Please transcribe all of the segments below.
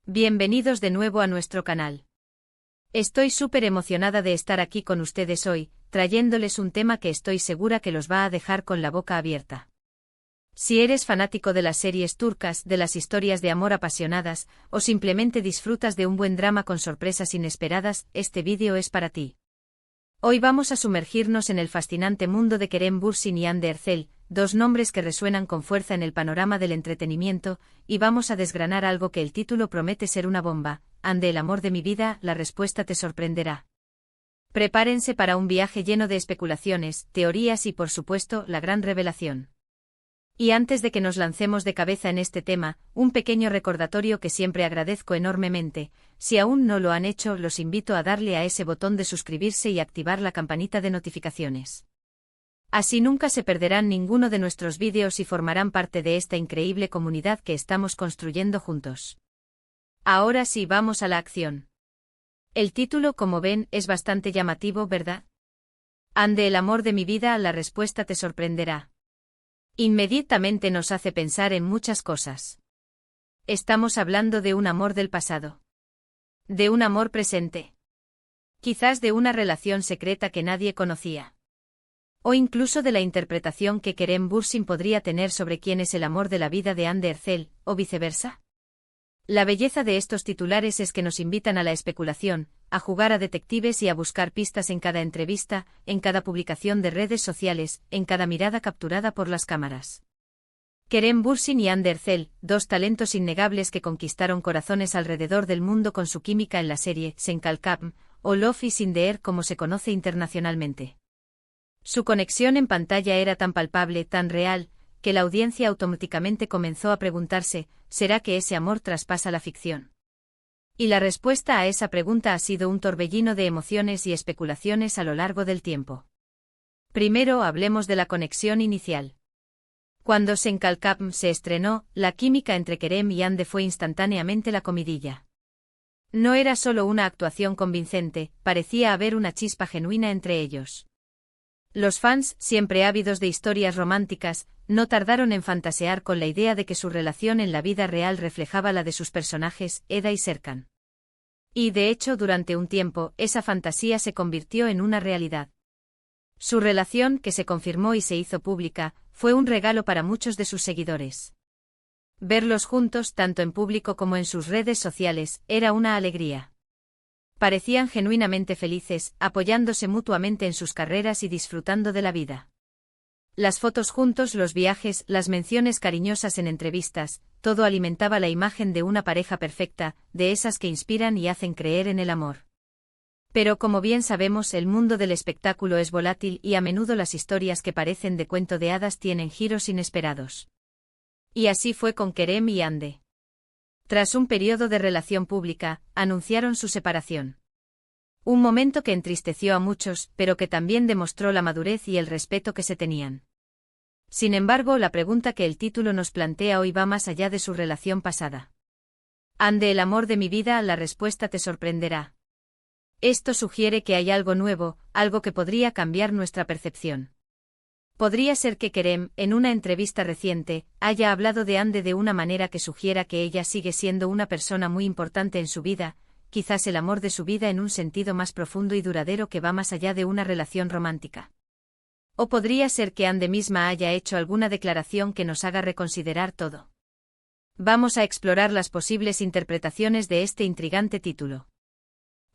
Bienvenidos de nuevo a nuestro canal. Estoy súper emocionada de estar aquí con ustedes hoy, trayéndoles un tema que estoy segura que los va a dejar con la boca abierta. Si eres fanático de las series turcas, de las historias de amor apasionadas, o simplemente disfrutas de un buen drama con sorpresas inesperadas, este vídeo es para ti. Hoy vamos a sumergirnos en el fascinante mundo de Kerem Bürsin y Hande Erçel, dos nombres que resuenan con fuerza en el panorama del entretenimiento, y vamos a desgranar algo que el título promete ser una bomba. Hande, el amor de mi vida, la respuesta te sorprenderá. Prepárense para un viaje lleno de especulaciones, teorías y por supuesto, la gran revelación. Y antes de que nos lancemos de cabeza en este tema, un pequeño recordatorio que siempre agradezco enormemente. Si aún no lo han hecho, los invito a darle a ese botón de suscribirse y activar la campanita de notificaciones. Así nunca se perderán ninguno de nuestros vídeos y formarán parte de esta increíble comunidad que estamos construyendo juntos. Ahora sí, vamos a la acción. El título, como ven, es bastante llamativo, ¿verdad? Hande, el amor de mi vida, la respuesta te sorprenderá. Inmediatamente nos hace pensar en muchas cosas. Estamos hablando de un amor del pasado. De un amor presente. Quizás de una relación secreta que nadie conocía. O incluso de la interpretación que Kerem Bürsin podría tener sobre quién es el amor de la vida de Hande Erçel, o viceversa. La belleza de estos titulares es que nos invitan a la especulación, a jugar a detectives y a buscar pistas en cada entrevista, en cada publicación de redes sociales, en cada mirada capturada por las cámaras. Kerem Bürsin y Hande Erçel, dos talentos innegables que conquistaron corazones alrededor del mundo con su química en la serie Sen Kalkam, o Love is in the Air como se conoce internacionalmente. Su conexión en pantalla era tan palpable, tan real, que la audiencia automáticamente comenzó a preguntarse, ¿será que ese amor traspasa la ficción? Y la respuesta a esa pregunta ha sido un torbellino de emociones y especulaciones a lo largo del tiempo. Primero hablemos de la conexión inicial. Cuando Sen Kalkam se estrenó, la química entre Kerem y Hande fue instantáneamente la comidilla. No era solo una actuación convincente, parecía haber una chispa genuina entre ellos. Los fans, siempre ávidos de historias románticas, no tardaron en fantasear con la idea de que su relación en la vida real reflejaba la de sus personajes, Eda y Serkan. Y de hecho, durante un tiempo, esa fantasía se convirtió en una realidad. Su relación, que se confirmó y se hizo pública, fue un regalo para muchos de sus seguidores. Verlos juntos, tanto en público como en sus redes sociales, era una alegría. Parecían genuinamente felices, apoyándose mutuamente en sus carreras y disfrutando de la vida. Las fotos juntos, los viajes, las menciones cariñosas en entrevistas, todo alimentaba la imagen de una pareja perfecta, de esas que inspiran y hacen creer en el amor. Pero como bien sabemos, el mundo del espectáculo es volátil y a menudo las historias que parecen de cuento de hadas tienen giros inesperados. Y así fue con Kerem y Hande. Tras un periodo de relación pública, anunciaron su separación. Un momento que entristeció a muchos, pero que también demostró la madurez y el respeto que se tenían. Sin embargo, la pregunta que el título nos plantea hoy va más allá de su relación pasada. Hande, el amor de mi vida, la respuesta te sorprenderá. Esto sugiere que hay algo nuevo, algo que podría cambiar nuestra percepción. Podría ser que Kerem, en una entrevista reciente, haya hablado de Hande de una manera que sugiera que ella sigue siendo una persona muy importante en su vida, quizás el amor de su vida en un sentido más profundo y duradero que va más allá de una relación romántica. O podría ser que Hande misma haya hecho alguna declaración que nos haga reconsiderar todo. Vamos a explorar las posibles interpretaciones de este intrigante título.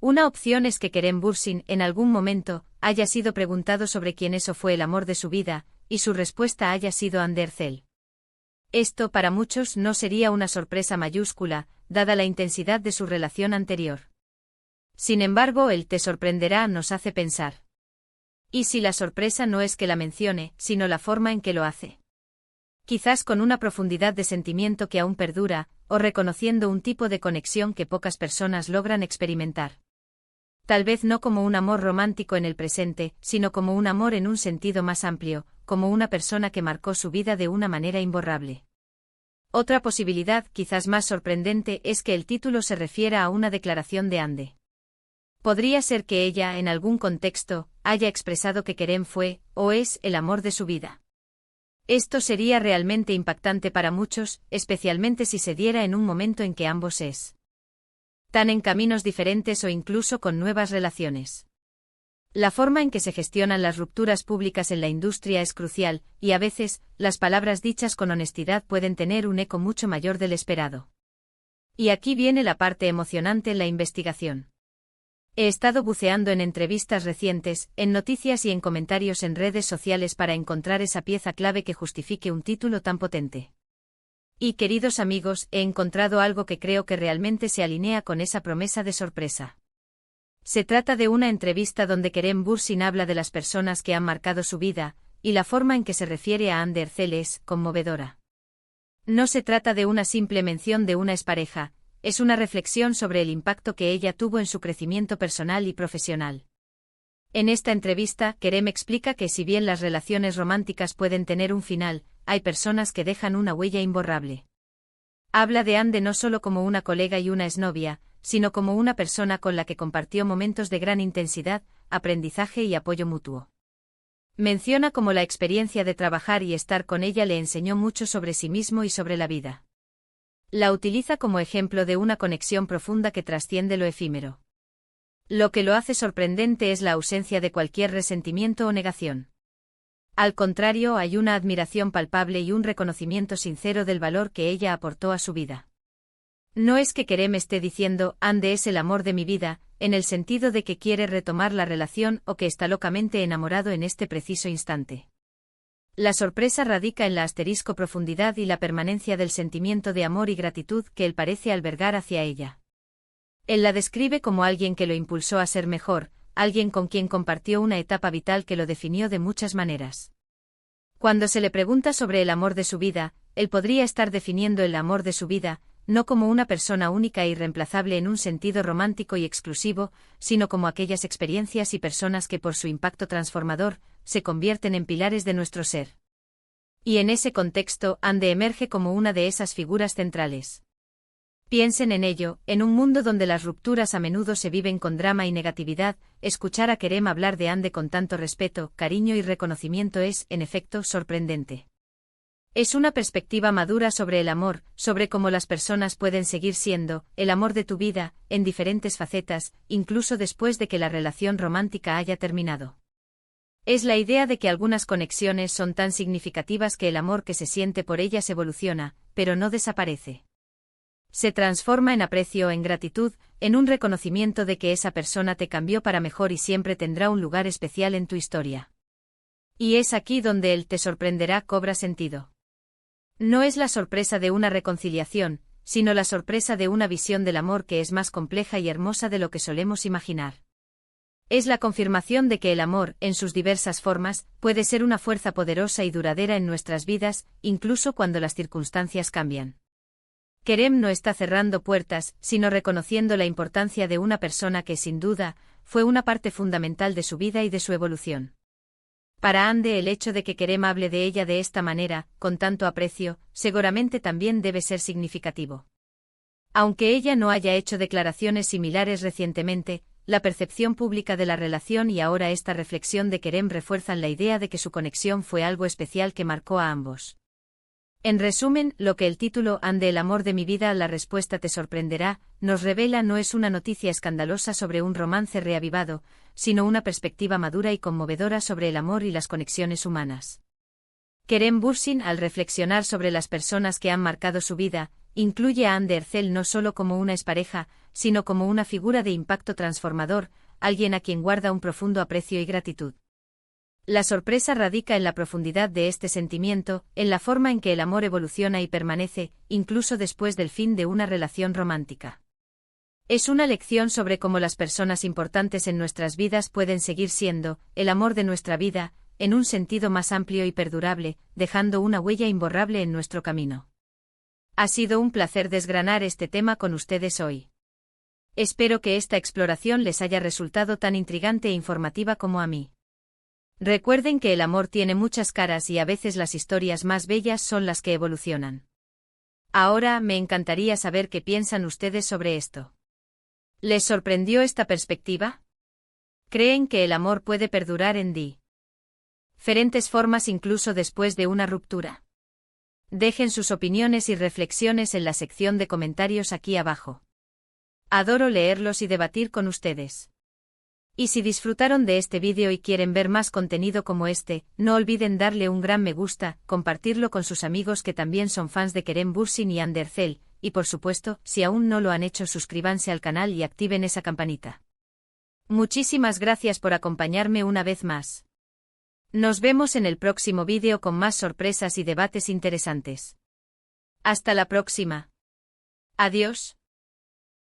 Una opción es que Kerem Bürsin, en algún momento, haya sido preguntado sobre quién es o fue el amor de su vida, y su respuesta haya sido Hande Erçel. Esto para muchos no sería una sorpresa mayúscula, dada la intensidad de su relación anterior. Sin embargo, el te sorprenderá nos hace pensar. ¿Y si la sorpresa no es que la mencione, sino la forma en que lo hace? Quizás con una profundidad de sentimiento que aún perdura, o reconociendo un tipo de conexión que pocas personas logran experimentar. Tal vez no como un amor romántico en el presente, sino como un amor en un sentido más amplio, como una persona que marcó su vida de una manera imborrable. Otra posibilidad, quizás más sorprendente, es que el título se refiera a una declaración de Hande. Podría ser que ella, en algún contexto, haya expresado que Kerem fue, o es, el amor de su vida. Esto sería realmente impactante para muchos, especialmente si se diera en un momento en que ambos es. tan en caminos diferentes o incluso con nuevas relaciones. La forma en que se gestionan las rupturas públicas en la industria es crucial, y a veces, las palabras dichas con honestidad pueden tener un eco mucho mayor del esperado. Y aquí viene la parte emocionante en la investigación. He estado buceando en entrevistas recientes, en noticias y en comentarios en redes sociales para encontrar esa pieza clave que justifique un título tan potente. Y queridos amigos, he encontrado algo que creo que realmente se alinea con esa promesa de sorpresa. Se trata de una entrevista donde Kerem Bürsin habla de las personas que han marcado su vida, y la forma en que se refiere a Hande Erçel es conmovedora. No se trata de una simple mención de una expareja, es una reflexión sobre el impacto que ella tuvo en su crecimiento personal y profesional. En esta entrevista, Kerem explica que si bien las relaciones románticas pueden tener un final, hay personas que dejan una huella imborrable. Habla de Hande no solo como una colega y una exnovia, sino como una persona con la que compartió momentos de gran intensidad, aprendizaje y apoyo mutuo. Menciona cómo la experiencia de trabajar y estar con ella le enseñó mucho sobre sí mismo y sobre la vida. La utiliza como ejemplo de una conexión profunda que trasciende lo efímero. Lo que lo hace sorprendente es la ausencia de cualquier resentimiento o negación. Al contrario, hay una admiración palpable y un reconocimiento sincero del valor que ella aportó a su vida. No es que Kerem esté diciendo, Hande es el amor de mi vida, en el sentido de que quiere retomar la relación o que está locamente enamorado en este preciso instante. La sorpresa radica en la asterisco profundidad y la permanencia del sentimiento de amor y gratitud que él parece albergar hacia ella. Él la describe como alguien que lo impulsó a ser mejor, alguien con quien compartió una etapa vital que lo definió de muchas maneras. Cuando se le pregunta sobre el amor de su vida, él podría estar definiendo el amor de su vida, no como una persona única e irreemplazable en un sentido romántico y exclusivo, sino como aquellas experiencias y personas que por su impacto transformador, se convierten en pilares de nuestro ser. Y en ese contexto, Hande emerge como una de esas figuras centrales. Piensen en ello, en un mundo donde las rupturas a menudo se viven con drama y negatividad, escuchar a Kerem hablar de Hande con tanto respeto, cariño y reconocimiento es, en efecto, sorprendente. Es una perspectiva madura sobre el amor, sobre cómo las personas pueden seguir siendo el amor de tu vida, en diferentes facetas, incluso después de que la relación romántica haya terminado. Es la idea de que algunas conexiones son tan significativas que el amor que se siente por ellas evoluciona, pero no desaparece. Se transforma en aprecio o en gratitud, en un reconocimiento de que esa persona te cambió para mejor y siempre tendrá un lugar especial en tu historia. Y es aquí donde el te sorprenderá cobra sentido. No es la sorpresa de una reconciliación, sino la sorpresa de una visión del amor que es más compleja y hermosa de lo que solemos imaginar. Es la confirmación de que el amor, en sus diversas formas, puede ser una fuerza poderosa y duradera en nuestras vidas, incluso cuando las circunstancias cambian. Kerem no está cerrando puertas, sino reconociendo la importancia de una persona que, sin duda, fue una parte fundamental de su vida y de su evolución. Para Hande el hecho de que Kerem hable de ella de esta manera, con tanto aprecio, seguramente también debe ser significativo. Aunque ella no haya hecho declaraciones similares recientemente, la percepción pública de la relación y ahora esta reflexión de Kerem refuerzan la idea de que su conexión fue algo especial que marcó a ambos. En resumen, lo que el título Hande el amor de mi vida, la respuesta te sorprenderá, nos revela no es una noticia escandalosa sobre un romance reavivado, sino una perspectiva madura y conmovedora sobre el amor y las conexiones humanas. Kerem Bürsin, al reflexionar sobre las personas que han marcado su vida, incluye a Hande Erçel no solo como una expareja, sino como una figura de impacto transformador, alguien a quien guarda un profundo aprecio y gratitud. La sorpresa radica en la profundidad de este sentimiento, en la forma en que el amor evoluciona y permanece, incluso después del fin de una relación romántica. Es una lección sobre cómo las personas importantes en nuestras vidas pueden seguir siendo el amor de nuestra vida, en un sentido más amplio y perdurable, dejando una huella imborrable en nuestro camino. Ha sido un placer desgranar este tema con ustedes hoy. Espero que esta exploración les haya resultado tan intrigante e informativa como a mí. Recuerden que el amor tiene muchas caras y a veces las historias más bellas son las que evolucionan. Ahora me encantaría saber qué piensan ustedes sobre esto. ¿Les sorprendió esta perspectiva? ¿Creen que el amor puede perdurar en diferentes formas incluso después de una ruptura? Dejen sus opiniones y reflexiones en la sección de comentarios aquí abajo. Adoro leerlos y debatir con ustedes. Y si disfrutaron de este vídeo y quieren ver más contenido como este, no olviden darle un gran me gusta, compartirlo con sus amigos que también son fans de Kerem Bürsin y Ander Cell, y por supuesto, si aún no lo han hecho, suscríbanse al canal y activen esa campanita. Muchísimas gracias por acompañarme una vez más. Nos vemos en el próximo vídeo con más sorpresas y debates interesantes. Hasta la próxima. Adiós.